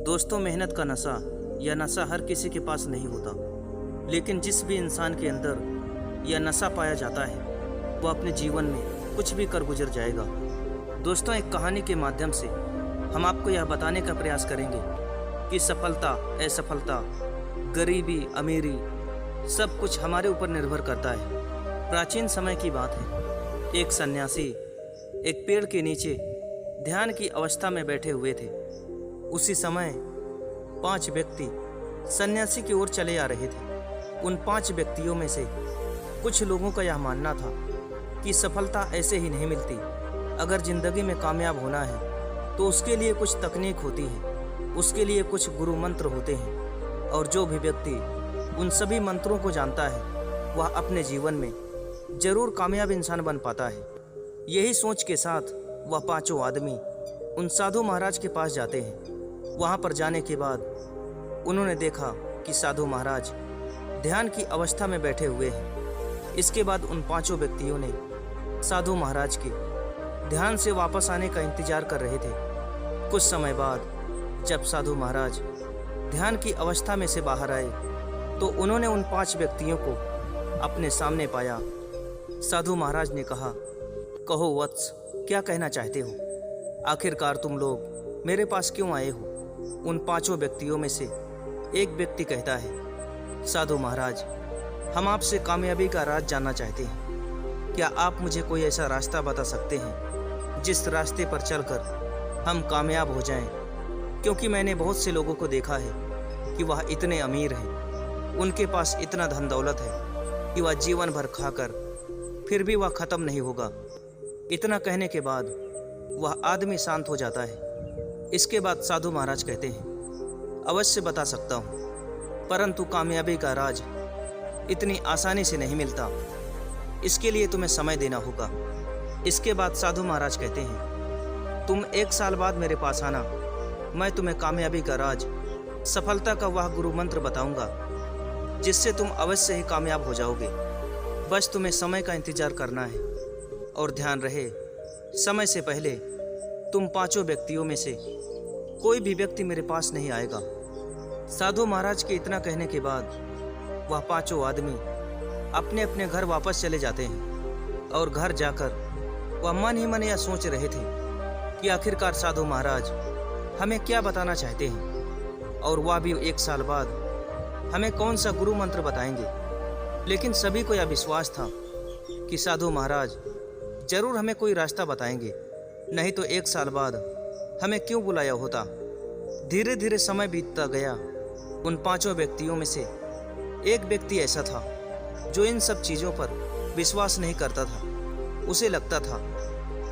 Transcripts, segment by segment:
दोस्तों, मेहनत का नशा यह नशा हर किसी के पास नहीं होता, लेकिन जिस भी इंसान के अंदर यह नशा पाया जाता है वो अपने जीवन में कुछ भी कर गुजर जाएगा। दोस्तों, एक कहानी के माध्यम से हम आपको यह बताने का प्रयास करेंगे कि सफलता, असफलता, गरीबी, अमीरी सब कुछ हमारे ऊपर निर्भर करता है। प्राचीन समय की बात है, एक सन्यासी एक पेड़ के नीचे ध्यान की अवस्था में बैठे हुए थे। उसी समय 5 व्यक्ति सन्यासी की ओर चले आ रहे थे। उन 5 व्यक्तियों में से कुछ लोगों का यह मानना था कि सफलता ऐसे ही नहीं मिलती, अगर ज़िंदगी में कामयाब होना है तो उसके लिए कुछ तकनीक होती है, उसके लिए कुछ गुरु मंत्र होते हैं, और जो भी व्यक्ति उन सभी मंत्रों को जानता है वह अपने जीवन में जरूर कामयाब इंसान बन पाता है। यही सोच के साथ वह 5 आदमी उन साधु महाराज के पास जाते हैं। वहाँ पर जाने के बाद उन्होंने देखा कि साधु महाराज ध्यान की अवस्था में बैठे हुए हैं। इसके बाद उन 5 व्यक्तियों ने साधु महाराज के ध्यान से वापस आने का इंतजार कर रहे थे। कुछ समय बाद जब साधु महाराज ध्यान की अवस्था में से बाहर आए तो उन्होंने उन 5 व्यक्तियों को अपने सामने पाया। साधु महाराज ने कहा, कहो वत्स, क्या कहना चाहते हो? आखिरकार तुम लोग मेरे पास क्यों आए हो? उन 5 व्यक्तियों में से एक व्यक्ति कहता है, साधु महाराज, हम आपसे कामयाबी का राज जानना चाहते हैं। क्या आप मुझे कोई ऐसा रास्ता बता सकते हैं जिस रास्ते पर चलकर हम कामयाब हो जाएं? क्योंकि मैंने बहुत से लोगों को देखा है कि वह इतने अमीर हैं, उनके पास इतना धन दौलत है कि वह जीवन भर खाकर फिर भी वह ख़त्म नहीं होगा। इतना कहने के बाद वह आदमी शांत हो जाता है। इसके बाद साधु महाराज कहते हैं, अवश्य बता सकता हूँ, परंतु कामयाबी का राज इतनी आसानी से नहीं मिलता, इसके लिए तुम्हें समय देना होगा। इसके बाद साधु महाराज कहते हैं, तुम 1 साल बाद मेरे पास आना, मैं तुम्हें कामयाबी का राज, सफलता का वह गुरु मंत्र बताऊंगा जिससे तुम अवश्य ही कामयाब हो जाओगे। बस तुम्हें समय का इंतजार करना है, और ध्यान रहे समय से पहले तुम 5 व्यक्तियों में से कोई भी व्यक्ति मेरे पास नहीं आएगा। साधु महाराज के इतना कहने के बाद वह 5 आदमी अपने अपने घर वापस चले जाते हैं, और घर जाकर वह मन ही मन यह सोच रहे थे कि आखिरकार साधु महाराज हमें क्या बताना चाहते हैं, और वह भी 1 साल बाद हमें कौन सा गुरु मंत्र बताएंगे। लेकिन सभी को यह विश्वास था कि साधु महाराज जरूर हमें कोई रास्ता बताएंगे, नहीं तो 1 साल बाद हमें क्यों बुलाया होता। धीरे धीरे समय बीतता गया। उन 5 व्यक्तियों में से एक व्यक्ति ऐसा था जो इन सब चीज़ों पर विश्वास नहीं करता था। उसे लगता था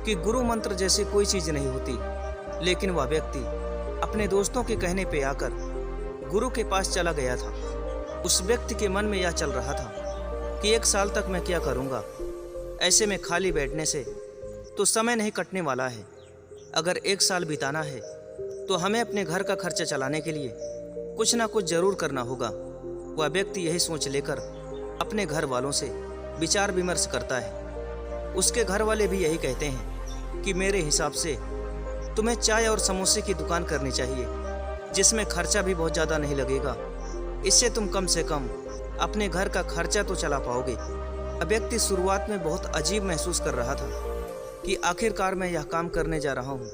कि गुरु मंत्र जैसी कोई चीज़ नहीं होती। लेकिन वह व्यक्ति अपने दोस्तों के कहने पे आकर गुरु के पास चला गया था। उस व्यक्ति के मन में यह चल रहा था कि 1 साल तक मैं क्या करूँगा, ऐसे में खाली बैठने से तो समय नहीं कटने वाला है। अगर 1 साल बिताना है तो हमें अपने घर का खर्चा चलाने के लिए कुछ ना कुछ ज़रूर करना होगा। वह व्यक्ति यही सोच लेकर अपने घर वालों से विचार विमर्श करता है। उसके घर वाले भी यही कहते हैं कि मेरे हिसाब से तुम्हें चाय और समोसे की दुकान करनी चाहिए, जिसमें खर्चा भी बहुत ज़्यादा नहीं लगेगा। इससे तुम कम से कम अपने घर का खर्चा तो चला पाओगे। व्यक्ति शुरुआत में बहुत अजीब महसूस कर रहा था कि आखिरकार मैं यह काम करने जा रहा हूँ,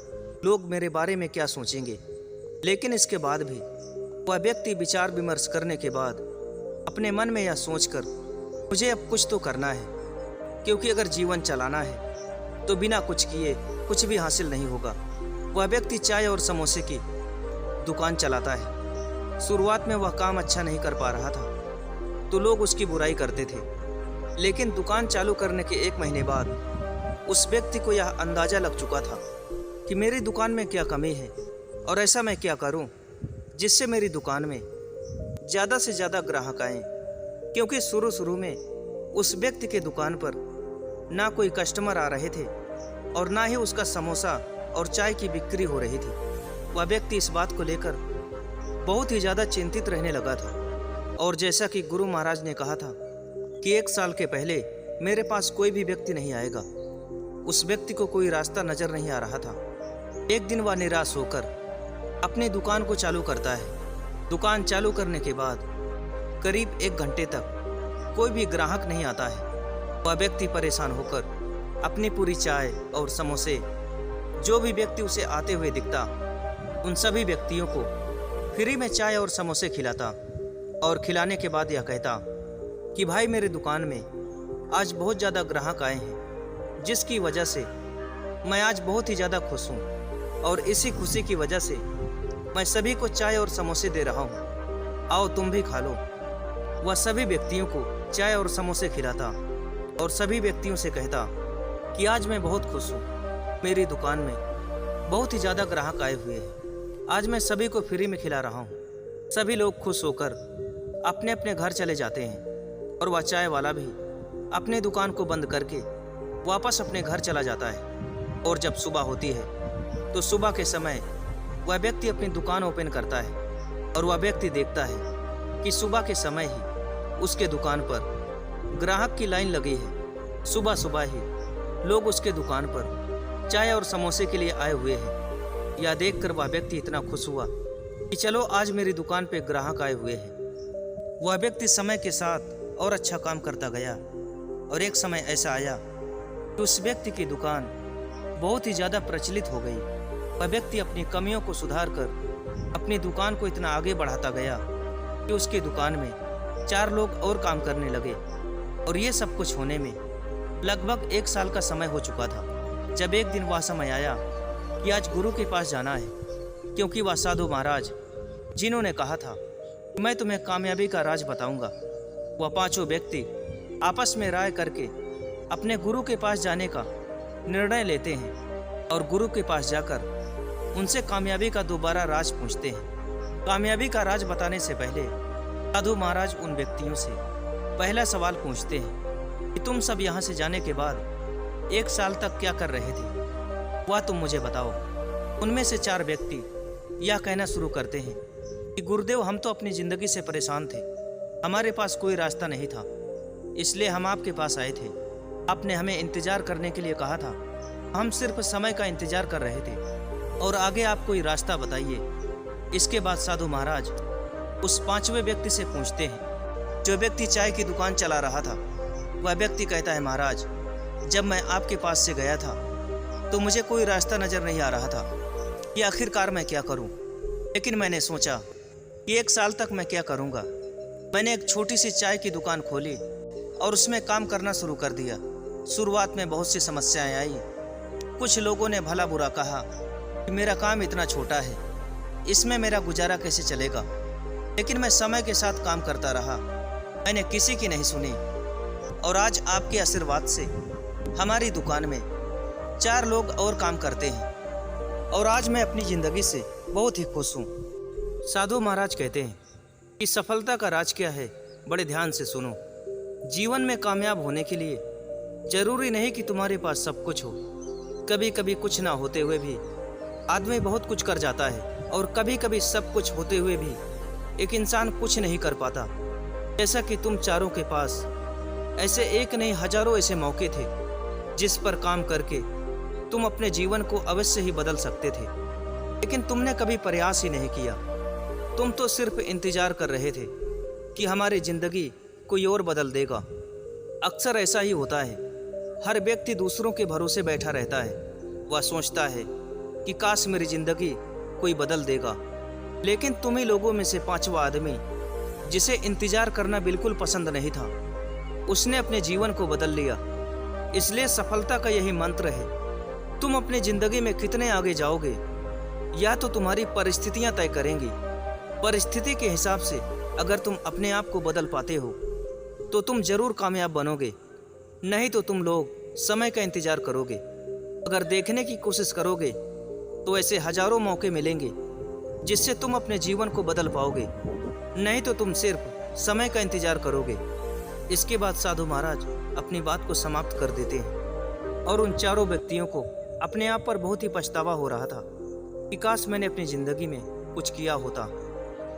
लोग मेरे बारे में क्या सोचेंगे। लेकिन इसके बाद भी वह व्यक्ति विचार विमर्श करने के बाद अपने मन में यह सोचकर, मुझे अब कुछ तो करना है, क्योंकि अगर जीवन चलाना है तो बिना कुछ किए कुछ भी हासिल नहीं होगा। वह व्यक्ति चाय और समोसे की दुकान चलाता है। शुरुआत में वह काम अच्छा नहीं कर पा रहा था तो लोग उसकी बुराई करते थे, लेकिन दुकान चालू करने के 1 महीने बाद उस व्यक्ति को यह अंदाज़ा लग चुका था कि मेरी दुकान में क्या कमी है, और ऐसा मैं क्या करूं जिससे मेरी दुकान में ज़्यादा से ज़्यादा ग्राहक आएं। क्योंकि शुरू में उस व्यक्ति के दुकान पर ना कोई कस्टमर आ रहे थे और ना ही उसका समोसा और चाय की बिक्री हो रही थी। वह व्यक्ति इस बात को लेकर बहुत ही ज़्यादा चिंतित रहने लगा था। और जैसा कि गुरु महाराज ने कहा था कि 1 साल के पहले मेरे पास कोई भी व्यक्ति नहीं आएगा, उस व्यक्ति को कोई रास्ता नजर नहीं आ रहा था। एक दिन वह निराश होकर अपनी दुकान को चालू करता है। दुकान चालू करने के बाद करीब 1 घंटे तक कोई भी ग्राहक नहीं आता है। वह व्यक्ति परेशान होकर अपनी पूरी चाय और समोसे, जो भी व्यक्ति उसे आते हुए दिखता, उन सभी व्यक्तियों को फ्री में चाय और समोसे खिलाता और खिलाने के बाद यह कहता कि भाई मेरे दुकान में आज बहुत ज़्यादा ग्राहक आए हैं, जिसकी वजह से मैं आज बहुत ही ज़्यादा खुश हूँ और इसी खुशी की वजह से मैं सभी को चाय और समोसे दे रहा हूँ, आओ तुम भी खा लो। वह सभी व्यक्तियों को चाय और समोसे खिलाता और सभी व्यक्तियों से कहता कि आज मैं बहुत खुश हूँ, मेरी दुकान में बहुत ही ज़्यादा ग्राहक आए हुए हैं, आज मैं सभी को फ्री में खिला रहा हूँ। सभी लोग खुश होकर अपने अपने घर चले जाते हैं और वह चाय वाला भी अपने दुकान को बंद करके वापस अपने घर चला जाता है। और जब सुबह होती है तो सुबह के समय वह व्यक्ति अपनी दुकान ओपन करता है और वह व्यक्ति देखता है कि सुबह के समय ही उसके दुकान पर ग्राहक की लाइन लगी है। सुबह सुबह ही लोग उसके दुकान पर चाय और समोसे के लिए आए हुए हैं। यह देखकर वह व्यक्ति इतना खुश हुआ कि चलो आज मेरी दुकान पे ग्राहक आए हुए हैं। वह व्यक्ति समय के साथ और अच्छा काम करता गया और एक समय ऐसा आया कि उस व्यक्ति की दुकान बहुत ही ज़्यादा प्रचलित हो गई। वह व्यक्ति अपनी कमियों को सुधार कर अपनी दुकान को इतना आगे बढ़ाता गया कि उसकी दुकान में 4 लोग और काम करने लगे। और ये सब कुछ होने में लगभग 1 साल का समय हो चुका था, जब एक दिन वह समय आया कि आज गुरु के पास जाना है, क्योंकि वह साधु महाराज जिन्होंने कहा था मैं तुम्हें कामयाबी का राज बताऊंगा, वह 5 व्यक्ति आपस में राय करके अपने गुरु के पास जाने का निर्णय लेते हैं और गुरु के पास जाकर उनसे कामयाबी का दोबारा राज पूछते हैं। कामयाबी का राज बताने से पहले साधु महाराज उन व्यक्तियों से पहला सवाल पूछते हैं कि तुम सब यहाँ से जाने के बाद 1 साल तक क्या कर रहे थे, वह तुम मुझे बताओ। उनमें से 4 व्यक्ति यह कहना शुरू करते हैं कि गुरुदेव हम तो अपनी ज़िंदगी से परेशान थे, हमारे पास कोई रास्ता नहीं था, इसलिए हम आपके पास आए थे। आपने हमें इंतज़ार करने के लिए कहा था, हम सिर्फ समय का इंतज़ार कर रहे थे और आगे आप कोई रास्ता बताइए। इसके बाद साधु महाराज उस 5वें व्यक्ति से पूछते हैं, जो व्यक्ति चाय की दुकान चला रहा था। वह व्यक्ति कहता है, महाराज जब मैं आपके पास से गया था तो मुझे कोई रास्ता नज़र नहीं आ रहा था कि आखिरकार मैं क्या करूं। लेकिन मैंने सोचा कि 1 साल तक मैं क्या करूंगा। मैंने एक छोटी सी चाय की दुकान खोली और उसमें काम करना शुरू कर दिया। शुरुआत में बहुत सी समस्याएं आई, कुछ लोगों ने भला बुरा कहा कि मेरा काम इतना छोटा है, इसमें मेरा गुजारा कैसे चलेगा। लेकिन मैं समय के साथ काम करता रहा, मैंने किसी की नहीं सुनी और आज आपके आशीर्वाद से हमारी दुकान में 4 लोग और काम करते हैं और आज मैं अपनी ज़िंदगी से बहुत ही खुश हूँ। साधु महाराज कहते हैं कि सफलता का राज क्या है, बड़े ध्यान से सुनो। जीवन में कामयाब होने के लिए जरूरी नहीं कि तुम्हारे पास सब कुछ हो। कभी कभी कुछ ना होते हुए भी आदमी बहुत कुछ कर जाता है और कभी कभी सब कुछ होते हुए भी एक इंसान कुछ नहीं कर पाता। जैसा कि तुम चारों के पास ऐसे एक नहीं हजारों ऐसे मौके थे जिस पर काम करके तुम अपने जीवन को अवश्य ही बदल सकते थे, लेकिन तुमने कभी प्रयास ही नहीं किया। तुम तो सिर्फ इंतजार कर रहे थे कि हमारी जिंदगी कोई और बदल देगा। अक्सर ऐसा ही होता है, हर व्यक्ति दूसरों के भरोसे बैठा रहता है। वह सोचता है कि काश मेरी जिंदगी कोई बदल देगा, लेकिन तुम ही लोगों में से 5वां आदमी, जिसे इंतजार करना बिल्कुल पसंद नहीं था, उसने अपने जीवन को बदल लिया। इसलिए सफलता का यही मंत्र है, तुम अपनी जिंदगी में कितने आगे जाओगे या तो तुम्हारी परिस्थितियां तय करेंगी। परिस्थिति के हिसाब से अगर तुम अपने आप को बदल पाते हो तो तुम जरूर कामयाब बनोगे, नहीं तो तुम लोग समय का इंतजार करोगे। अगर देखने की कोशिश करोगे तो ऐसे हजारों मौके मिलेंगे जिससे तुम अपने जीवन को बदल पाओगे, नहीं तो तुम सिर्फ समय का इंतजार करोगे। इसके बाद साधु महाराज अपनी बात को समाप्त कर देते हैं और उन 4 व्यक्तियों को अपने आप पर बहुत ही पछतावा हो रहा था कि काश मैंने अपनी ज़िंदगी में कुछ किया होता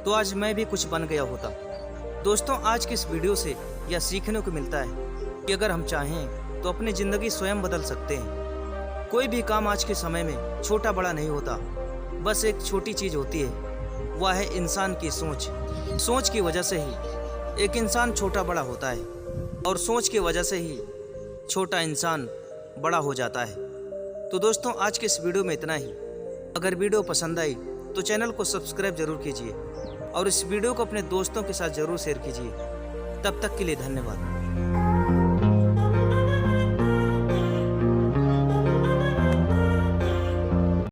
तो आज मैं भी कुछ बन गया होता। दोस्तों, आज की इस वीडियो से यह सीखने को मिलता है कि अगर हम चाहें तो अपनी ज़िंदगी स्वयं बदल सकते हैं। कोई भी काम आज के समय में छोटा बड़ा नहीं होता, बस एक छोटी चीज़ होती है, वह है इंसान की सोच। सोच की वजह से ही एक इंसान छोटा बड़ा होता है और सोच की वजह से ही छोटा इंसान बड़ा हो जाता है। तो दोस्तों, आज के इस वीडियो में इतना ही। अगर वीडियो पसंद आई तो चैनल को सब्सक्राइब जरूर कीजिए और इस वीडियो को अपने दोस्तों के साथ ज़रूर शेयर कीजिए। तब तक के लिए धन्यवाद।